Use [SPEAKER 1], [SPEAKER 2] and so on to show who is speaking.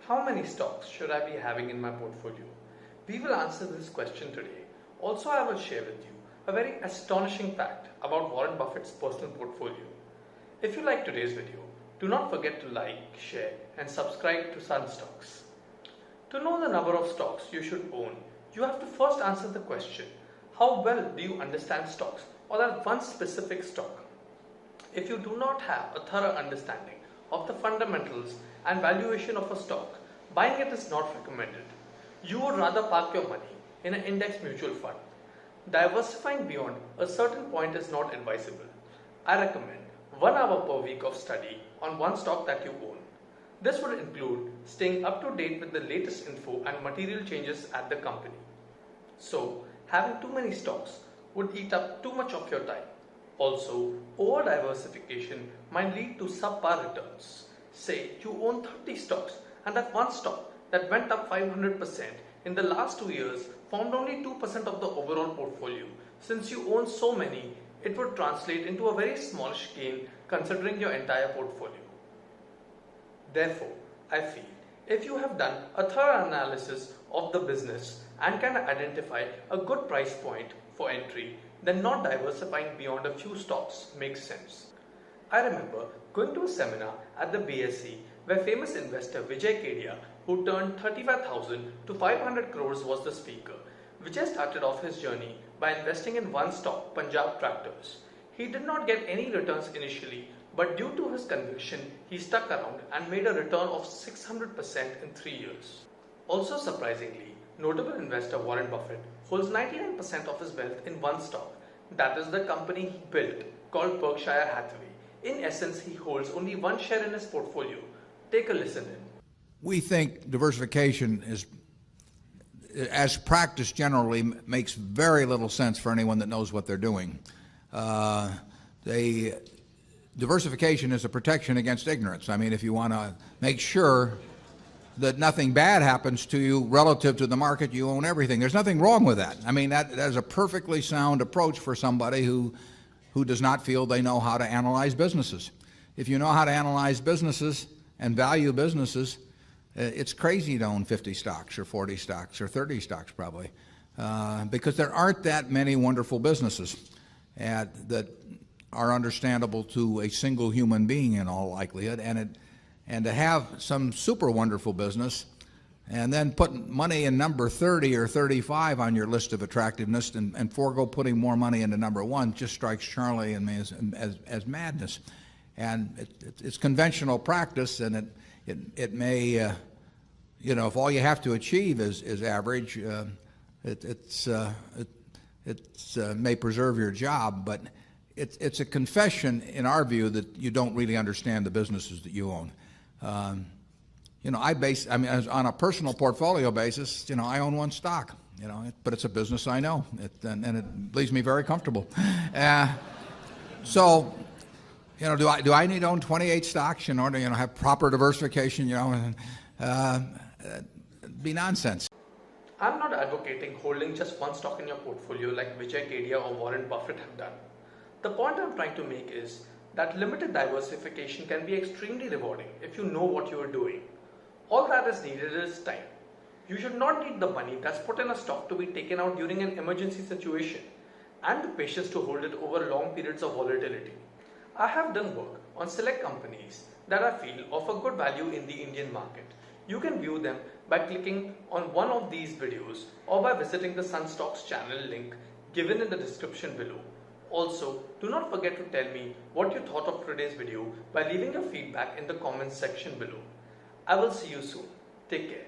[SPEAKER 1] How many stocks should I be having in my portfolio? We will answer this question today. Also, I will share with you a very astonishing fact about Warren Buffett's personal portfolio. If you like today's video, do not forget to like, share and subscribe to Sun Stocks. To know the number of stocks you should own, you have to first answer the question, how well do you understand stocks or that one specific stock? If you do not have a thorough understanding of the fundamentals and valuation of a stock, buying it is not recommended. You would rather park your money in an index mutual fund. Diversifying beyond a certain point is not advisable. I recommend 1 hour per week of study on one stock that you own. This would include staying up to date with the latest info and material changes at the company. So, having too many stocks would eat up too much of your time. Also, over-diversification might lead to subpar returns. Say you own 30 stocks and that one stock that went up 500% in the last 2 years formed only 2% of the overall portfolio. Since you own so many, it would translate into a very smallish gain considering your entire portfolio. Therefore, I feel if you have done a thorough analysis of the business and can identify a good price point for entry, then not diversifying beyond a few stocks makes sense. I remember going to a seminar at the BSc where famous investor Vijay Kedia, who turned 35,000 to 500 crores, was the speaker. Vijay started off his journey by investing in one stock, Punjab Tractors. He did not get any returns initially, but due to his conviction, he stuck around and made a return of 600% in 3 years. Also surprisingly, notable investor Warren Buffett holds 99% of his wealth in one stock. That is the company he built, called Berkshire Hathaway. In essence, he holds only one share in his portfolio. Take a listen in.
[SPEAKER 2] We think diversification is, as practiced generally, makes very little sense for anyone that knows what they're doing. Diversification is a protection against ignorance. I mean, if you want to make sure that nothing bad happens to you relative to the market, you own everything. There's nothing wrong with that. I mean, that is a perfectly sound approach for somebody who does not feel they know how to analyze businesses. If you know how to analyze businesses and value businesses, it's crazy to own 50 stocks or 40 stocks or 30 stocks probably, because there aren't that many wonderful businesses that are understandable to a single human being in all likelihood. And to have some super wonderful business and then put money in number 30 or 35 on your list of attractiveness and forego putting more money into number 1 just strikes Charlie and me as madness. And it's conventional practice, and it may, if all you have to achieve is average, it may preserve your job, but it's a confession in our view that you don't really understand the businesses that you own. On a personal portfolio basis, I own one stock, but it's a business I know, and it leaves me very comfortable. So, do I need to own 28 stocks in order to, have proper diversification? It'd be nonsense.
[SPEAKER 1] I'm not advocating holding just one stock in your portfolio like Vijay Kedia or Warren Buffett have done. The point I'm trying to make is that limited diversification can be extremely rewarding if you know what you are doing. All that is needed is time. You should not need the money that's put in a stock to be taken out during an emergency situation, and the patience to hold it over long periods of volatility. I have done work on select companies that I feel offer good value in the Indian market. You can view them by clicking on one of these videos or by visiting the Sun Stocks channel link given in the description below. Also, do not forget to tell me what you thought of today's video by leaving your feedback in the comments section below. I will see you soon. Take care.